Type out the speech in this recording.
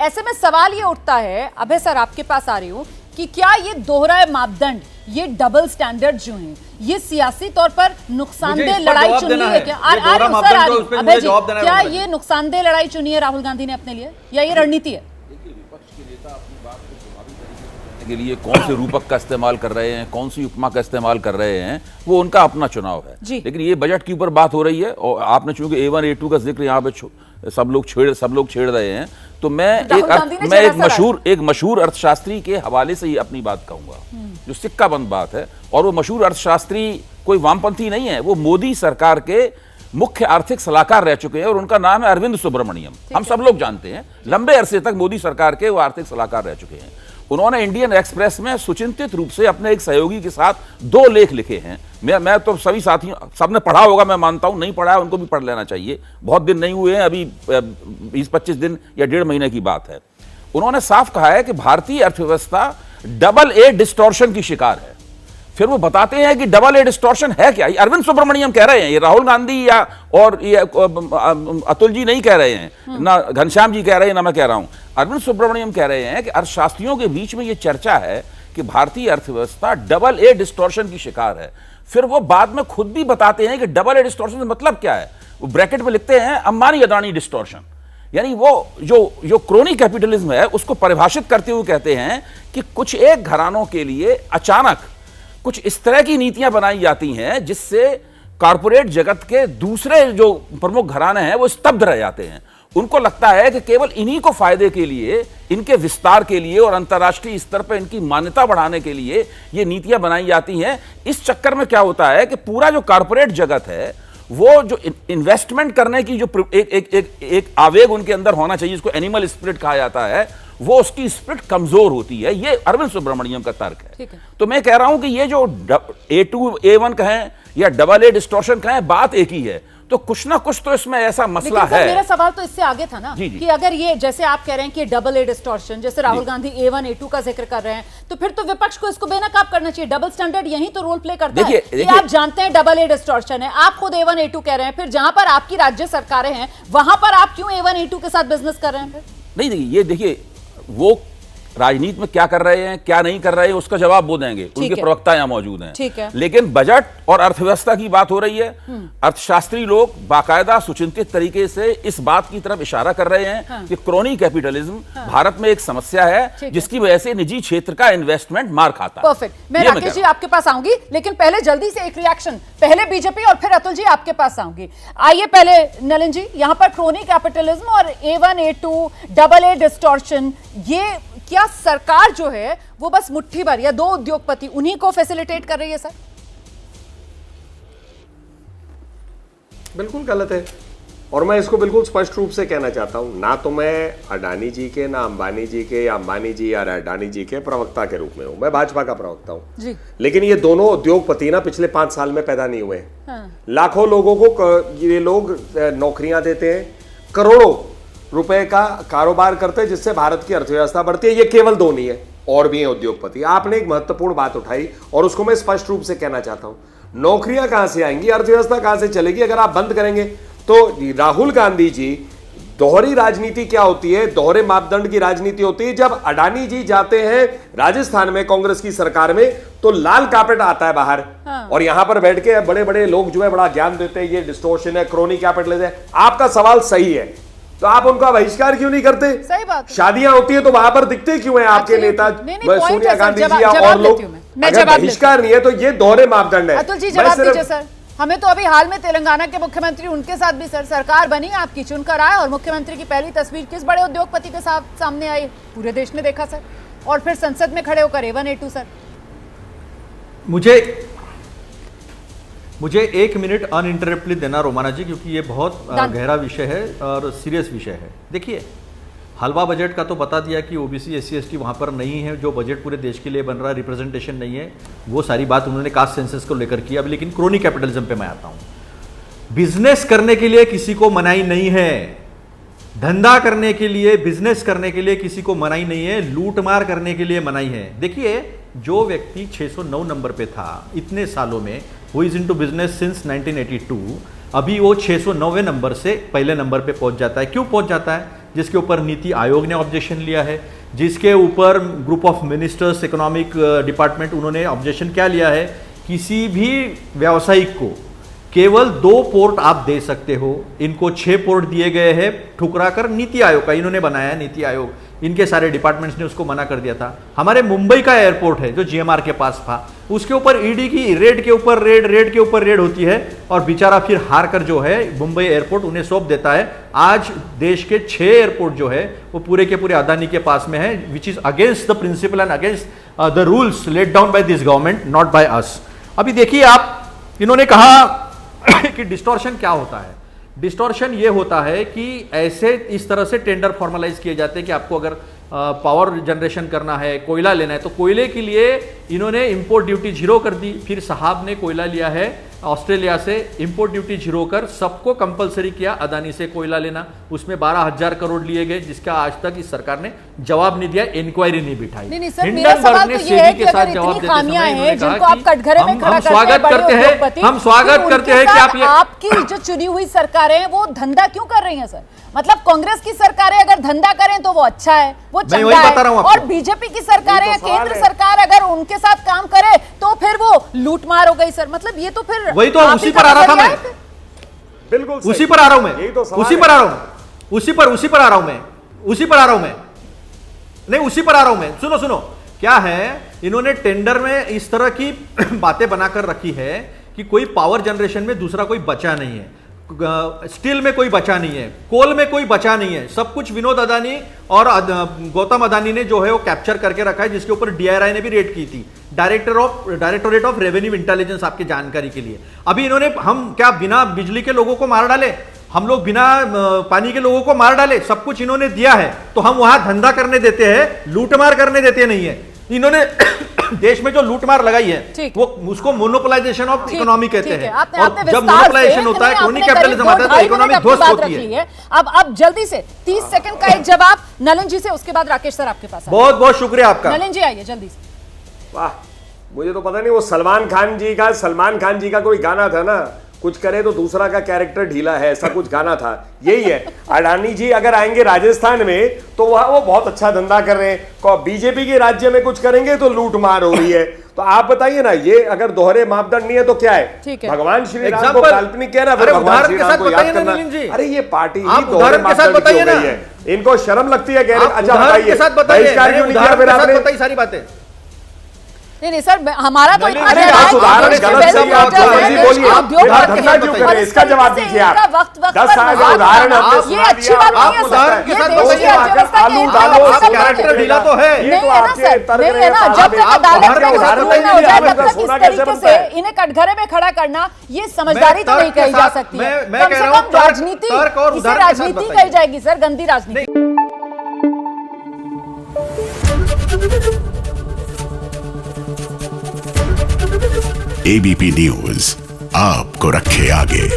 ऐसे में सवाल ये उठता है, अभय सर आपके पास आ रही हूं, कि क्या ये दोहरा मापदंड, ये डबल स्टैंडर्ड जो है, ये सियासी तौर पर नुकसानदेह लड़ाई चुनी है क्या? अभय जी, क्या ये नुकसानदेह लड़ाई चुनी है राहुल गांधी ने अपने लिए, या ये रणनीति है? के लिए कौन से रूपक का इस्तेमाल कर रहे हैं, कौन सी उपमा का इस्तेमाल कर रहे हैं, वो उनका अपना चुनाव है। लेकिन ये बजट के ऊपर बात हो रही है और आपने चूंकि A1 A2 का जिक्र यहाँ पे सब लोग छेड़ रहे हैं, तो मैं एक मशहूर अर्थशास्त्री के हवाले से ही अपनी बात कहूंगा, जो सिक्का बंद बात है। और वो मशहूर अर्थशास्त्री कोई वामपंथी नहीं है, वो मोदी सरकार के मुख्य आर्थिक सलाहकार रह चुके हैं और उनका नाम है अरविंद सुब्रमण्यम। हम सब लोग जानते हैं, लंबे अरसे तक मोदी सरकार के वो आर्थिक सलाहकार रह चुके हैं। उन्होंने इंडियन एक्सप्रेस में सुचिंतित रूप से अपने एक सहयोगी के साथ 2 लेख लिखे हैं। मैं तो सभी साथियों, सबने पढ़ा होगा मैं मानता हूं, नहीं पढ़ा है उनको भी पढ़ लेना चाहिए, बहुत दिन नहीं हुए हैं, अभी 20-25 दिन या 1.5 महीने की बात है। उन्होंने साफ कहा है कि भारतीय अर्थव्यवस्था डबल ए डिस्टॉर्शन की शिकार है। फिर वो बताते हैं कि डबल ए डिस्टॉर्शन है क्या, ये अरविंद सुब्रमण्यम कह रहे हैं, ये राहुल गांधी या और ये अतुल जी नहीं कह रहे हैं, ना घनश्याम जी कह रहे हैं, ना मैं कह रहा हूं। अरविंद सुब्रमण्यम कह रहे हैं कि अर्थशास्त्रियों के बीच में ये चर्चा है कि भारतीय अर्थव्यवस्था डबल ए डिस्टॉर्शन की शिकार है। फिर वो बाद में खुद भी बताते हैं कि डबल ए डिस्टॉर्शन का मतलब क्या है, वो ब्रैकेट में लिखते हैं अंबानी अदानी डिस्टॉर्शन। यानी वो जो क्रोनी कैपिटलिज्म है उसको परिभाषित करते हुए कहते हैं कि कुछ एक घरानों के लिए अचानक कुछ इस तरह की नीतियां बनाई जाती हैं जिससे कॉरपोरेट जगत के दूसरे जो प्रमुख घराने हैं वो स्तब्ध रह जाते हैं। उनको लगता है कि केवल इन्हीं को फायदे के लिए, इनके विस्तार के लिए और अंतर्राष्ट्रीय स्तर पर इनकी मान्यता बढ़ाने के लिए ये नीतियां बनाई जाती हैं। इस चक्कर में क्या होता है कि पूरा जो कॉरपोरेट जगत है, वो जो इन्वेस्टमेंट करने की जो एक आवेग उनके अंदर होना चाहिए, जिसको एनिमल स्पिरिट कहा जाता है, वो उसकी स्पिरिट कमजोर होती है। ये अरविंद सुब्रमण्यम का तर्क है। तो मैं कह रहा हूं कि ये जो A2 A1 कहें या डबल ए डिस्टॉर्शन कहें, बात एक ही है। तो कुछ ना कुछ तो इसमें ऐसा मसला है। मेरा सवाल तो इससे आगे था ना, कि अगर ये जैसे आप कह रहे हैं कि डबल ए डिस्टॉर्शन, जैसे राहुल गांधी A1 A2 का जिक्र कर रहे हैं, तो फिर तो विपक्ष को इसको बेनकाब करना चाहिए। डबल स्टैंडर्ड यही तो रोल प्ले करता है कि आप जानते हैं डबल ए डिस्टॉर्शन है, आप खुद A1 A2 कह रहे हैं, फिर जहां पर आपकी राज्य सरकारें हैं वहां पर आप क्यों A1 A2 के साथ बिजनेस कर रहे हैं? नहीं देखिए, ये देखिए वो राजनीति में क्या कर रहे हैं, क्या नहीं कर रहे हैं, उसका जवाब वो देंगे, उनके प्रवक्ता यहां मौजूद हैं। ठीक है। लेकिन बजट और अर्थव्यवस्था की बात हो रही है। अर्थशास्त्री लोग बाकायदा सुचिंतित तरीके से इस बात की तरफ इशारा कर रहे हैं कि क्रोनी कैपिटलिज्म भारत में एक समस्या है, जिसकी वजह से निजी क्षेत्र का इन्वेस्टमेंट मार खाता है। परफेक्ट। मैं राकेश जी आपके पास आऊंगी, लेकिन पहले जल्दी से एक रिएक्शन, पहले बीजेपी और फिर अतुल जी आपके पास आऊंगी। आइए पहले नलिन जी, यहां पर क्रोनी कैपिटलिज्म और A1 A2 double A distortion, ये क्या सरकार जो है वो बस मुट्ठी भर या 2 उद्योगपति उन्हीं को फैसिलिटेट कर रही है? सर बिल्कुल गलत है, और मैं इसको बिल्कुल स्पष्ट रूप से कहना चाहता हूं। ना तो मैं अडानी जी के, ना अंबानी जी के, या अंबानी जी या अडानी जी के प्रवक्ता के रूप में हूं, मैं भाजपा का प्रवक्ता हूं जी। लेकिन ये दोनों उद्योगपति ना पिछले 5 साल में पैदा नहीं हुए। लाखों लोगों को ये लोग नौकरियां देते हैं, करोड़ों रुपए का कारोबार करते हैं, जिससे भारत की अर्थव्यवस्था बढ़ती है। ये केवल 2 नहीं है, और भी हैं उद्योगपति। आपने एक महत्वपूर्ण बात उठाई और उसको मैं स्पष्ट रूप से कहना चाहता हूं। नौकरियां कहां से आएंगी, अर्थव्यवस्था कहां से चलेगी अगर आप बंद करेंगे? तो राहुल गांधी जी, दोहरी राजनीति क्या होती है, दोहरे मापदंड की राजनीति होती है। जब अडानी जी जाते हैं राजस्थान में कांग्रेस की सरकार में, तो लाल कार्पेट आता है बाहर, और यहां पर बैठ के बड़े बड़े लोग जो है बड़ा ज्ञान देते हैं, ये डिस्टॉर्शन है, क्रोनी कैपिटलिज्म है। आपका सवाल सही है, तो आप उनका बहिष्कार क्यों नहीं करते? सही बात। शादियां होती है तो वहां पर दिखते क्यों हैं आपके नेता सोनिया गांधी जी और लोग? अगर बहिष्कार नहीं है तो ये दोहरे मापदंड है। अतुल जी जवाब दीजिए सर। हमें तो अभी हाल में तेलंगाना के मुख्यमंत्री, उनके साथ भी सर सरकार बनी, आपकी चुनकर आए, और मुख्यमंत्री की पहली तस्वीर किस बड़े उद्योगपति के साथ सामने आई, पूरे देश ने देखा सर, और फिर संसद में खड़े होकर A1 A2। सर मुझे 1 मिनट अनइंटरप्टली देना रोमाना जी, क्योंकि ये बहुत गहरा विषय है और सीरियस विषय है। देखिए, हलवा बजट का तो बता दिया कि ओबीसी SC ST वहाँ पर नहीं है, जो बजट पूरे देश के लिए बन रहा है, रिप्रेजेंटेशन नहीं है, वो सारी बात उन्होंने कास्ट सेंसस को लेकर की। अब लेकिन क्रोनी कैपिटलिज्म पे मैं आता हूँ। बिजनेस करने के लिए किसी को मनाही नहीं है, धंधा करने के लिए, बिजनेस करने के लिए किसी को मनाही नहीं है, लूटमार करने के लिए मनाही है। देखिए, जो व्यक्ति 609 नंबर पे था इतने सालों में, who is into business since 1982, अभी वो 609वें नंबर से पहले नंबर पे पहुंच जाता है। क्यों पहुंच जाता है? जिसके ऊपर नीति आयोग ने ऑब्जेक्शन लिया है, जिसके ऊपर group of ministers economic department उन्होंने ऑब्जेक्शन क्या लिया है, किसी भी व्यावसायिक को केवल 2 पोर्ट आप दे सकते हो, इनको 6 पोर्ट दिए गए हैं ठुकरा कर। नीति आयोग का इन्होंने बनाया, नीति आयोग, इनके सारे डिपार्टमेंट्स ने उसको मना कर दिया था। हमारे मुंबई का एयरपोर्ट है जो जीएमआर के पास था, उसके ऊपर ईडी की रेड के ऊपर रेड के ऊपर रेड होती है, और बेचारा फिर हार कर जो है मुंबई एयरपोर्ट उन्हें सौंप देता है। आज देश के 6 एयरपोर्ट जो है वो पूरे के पूरे अदानी के पास में है, which is against the principle and against the rules let down by this government, not by us. अभी देखिए आप, इन्होंने कहा कि डिस्टॉर्शन क्या होता है। डिस्टॉर्शन ये होता है कि ऐसे इस तरह से टेंडर फॉर्मलाइज किए जाते हैं कि आपको अगर पावर जनरेशन करना है, कोयला लेना है, तो कोयले के लिए इन्होंने इंपोर्ट ड्यूटी 0 कर दी। फिर साहब ने कोयला लिया है ऑस्ट्रेलिया से, इंपोर्ट ड्यूटी 0 कर सबको कंपलसरी किया अदानी से कोयला लेना। उसमें 12,000 करोड़ लिए गए, जिसका आज तक इस सरकार ने जवाब नहीं दिया, इंक्वायरी नहीं बिठाई। हिंडनबर्ग ने सेबी के साथ जवाब देते समय हम स्वागत करते हैं, हम स्वागत करते हैं कि आप ये आपकी जो चुनी हुई सरकारें वो धंधा क्यों कर रही हैं सर? मतलब कांग्रेस की सरकारें अगर धंधा करें तो वो अच्छा है, वो चंगा है, और बीजेपी की सरकारें, केंद्र सरकार अगर उनके साथ काम करे तो फिर वो लूटमार हो गई सर। मतलब ये तो फिर वही तो उसी पर आ रहा था मैं, बिल्कुल उसी पर आ रहा हूं मैं, उसी पर आ रहा हूं, उसी पर आ रहा हूं मैं, उसी पर आ रहा हूं मैं, नहीं उसी पर आ रहा हूं मैं। सुनो सुनो, क्या है, इन्होंने टेंडर में इस तरह की बातें बनाकर रखी है कि कोई पावर जनरेशन में दूसरा कोई बचा नहीं है, स्टील में कोई बचा नहीं है, कोल में कोई बचा नहीं है, सब कुछ विनोद अदानी और गौतम अदानी ने जो है वो कैप्चर करके रखा है, जिसके ऊपर डीआरआई ने भी रेड की थी, डायरेक्टोरेट ऑफ रेवेन्यू इंटेलिजेंस, आपके जानकारी के लिए। अभी इन्होंने, हम क्या बिना बिजली के लोगों को मार डाले, हम लोग बिना पानी के लोगों को मार डाले, सब कुछ इन्होंने दिया है, तो हम वहां धंधा करने देते हैं, लूटमार करने देते नहीं है। इन्होंने देश में जो लूटमार लगाई है वो उसको मोनोपोलाइजेशन ऑफ इकोनॉमी कहते हैं, और जब मोनोपोलाइजेशन होता है, क्रोनी कैपिटलिज्म आता है, तो इकोनॉमी ध्वस्त होती है। अब जल्दी से 30 सेकंड का एक जवाब नलिन जी से, उसके बाद राकेश सर आपके पास। बहुत बहुत शुक्रिया आपका। नलिन जी आइए जल्दी से। वाह, मुझे तो पता नहीं, वो सलमान खान जी का कोई गाना था ना, कुछ करे तो दूसरा का कैरेक्टर ढीला है, ऐसा कुछ गाना था, यही है। अडानी जी अगर आएंगे राजस्थान में तो वहां वो बहुत अच्छा धंधा कर रहे हैं, बीजेपी के राज्य में कुछ करेंगे तो लूट मार हो रही है। तो आप बताइए ना, ये अगर दोहरे मापदंड नहीं है तो क्या है? भगवान श्री राम को काल्पनिक कह रहा है, भगवान श्री राम को याद करना। अरे ये पार्टी ही दोहरे मापदंड की हो गई है, इनको शर्म लगती है। अच्छा बताइए, बहिष्कार क्यों नहीं किया फिर आपने? सारी बातें नहीं सर, हमारा तो इसका जवाब दीजिए आप। 10 साल का उदाहरण ये अच्छी बात नहीं है सर, आलू डालो, कैरेक्टर ढीला तो है, नहीं है ना सर, नहीं है ना। जब तक अदालत में ना हो जाए तब तक इस तरीके से इन्हें कटघरे में खड़ा करना, ये समझदारी तो नहीं कही जा सकती है। कम से कम राजनीति, इसे राजनीति कही जाएगी सर, गंदी राजनीति। एबीपी न्यूज आपको रखे आगे।